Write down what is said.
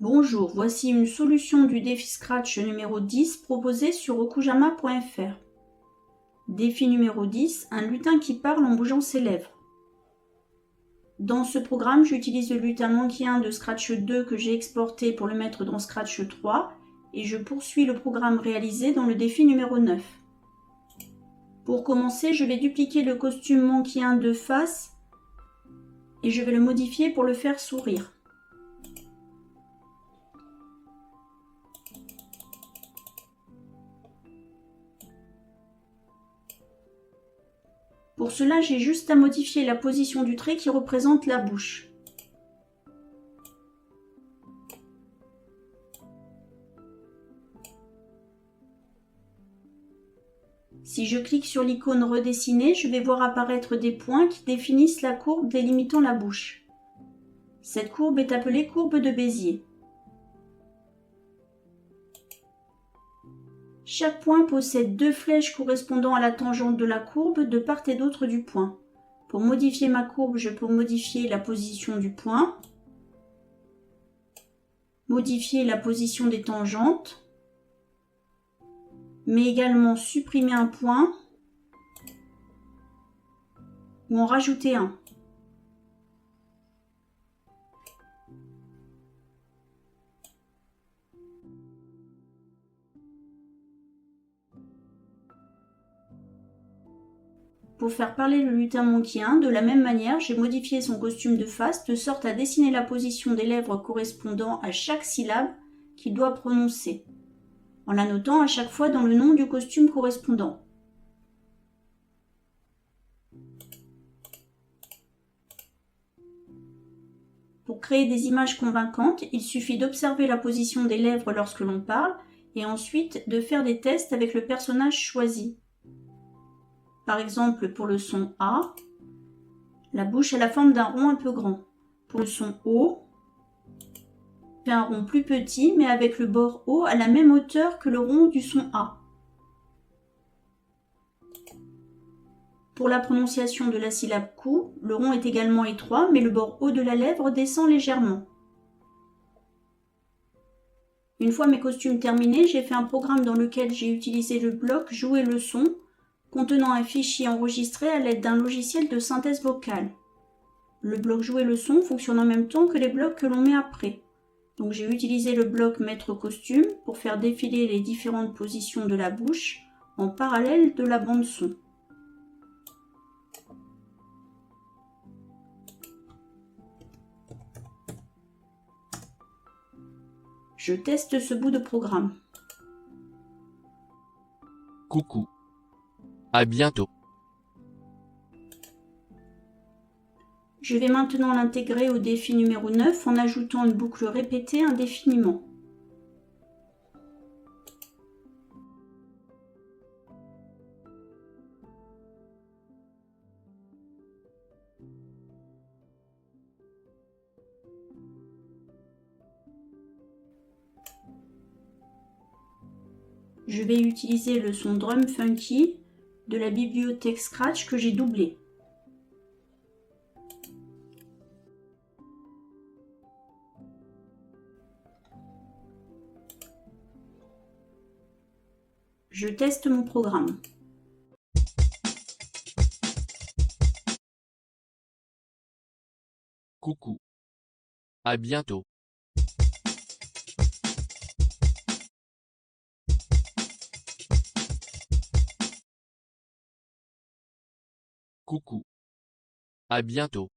Bonjour, voici une solution du défi Scratch numéro 10 proposée sur okujama.fr. Défi numéro 10, un lutin qui parle en bougeant ses lèvres. Dans ce programme, j'utilise le lutin Monkey 1 de Scratch 2 que j'ai exporté pour le mettre dans Scratch 3 et je poursuis le programme réalisé dans le défi numéro 9. Pour commencer, je vais dupliquer le costume Monkey 1 de face et je vais le modifier pour le faire sourire. Pour cela, j'ai juste à modifier la position du trait qui représente la bouche. Si je clique sur l'icône redessiner, je vais voir apparaître des points qui définissent la courbe délimitant la bouche. Cette courbe est appelée courbe de Bézier. Chaque point possède deux flèches correspondant à la tangente de la courbe de part et d'autre du point. Pour modifier ma courbe, je peux modifier la position du point, modifier la position des tangentes, mais également supprimer un point ou en rajouter un. Pour faire parler le lutin Monkey 1, de la même manière, j'ai modifié son costume de face de sorte à dessiner la position des lèvres correspondant à chaque syllabe qu'il doit prononcer, en la notant à chaque fois dans le nom du costume correspondant. Pour créer des images convaincantes, il suffit d'observer la position des lèvres lorsque l'on parle et ensuite de faire des tests avec le personnage choisi. Par exemple, pour le son A, la bouche a la forme d'un rond un peu grand. Pour le son O, fait un rond plus petit mais avec le bord O à la même hauteur que le rond du son A. Pour la prononciation de la syllabe cou, le rond est également étroit mais le bord haut de la lèvre descend légèrement. Une fois mes costumes terminés, j'ai fait un programme dans lequel j'ai utilisé le bloc Jouer le son contenant un fichier enregistré à l'aide d'un logiciel de synthèse vocale. Le bloc Jouer le son fonctionne en même temps que les blocs que l'on met après. Donc j'ai utilisé le bloc Mettre costume pour faire défiler les différentes positions de la bouche en parallèle de la bande son. Je teste ce bout de programme. Coucou. À bientôt. Je vais maintenant l'intégrer au défi numéro 9 en ajoutant une boucle répétée indéfiniment. Je vais utiliser le son Drum Funky de la bibliothèque Scratch que j'ai doublé. Je teste mon programme. Coucou. À bientôt. Coucou. À bientôt.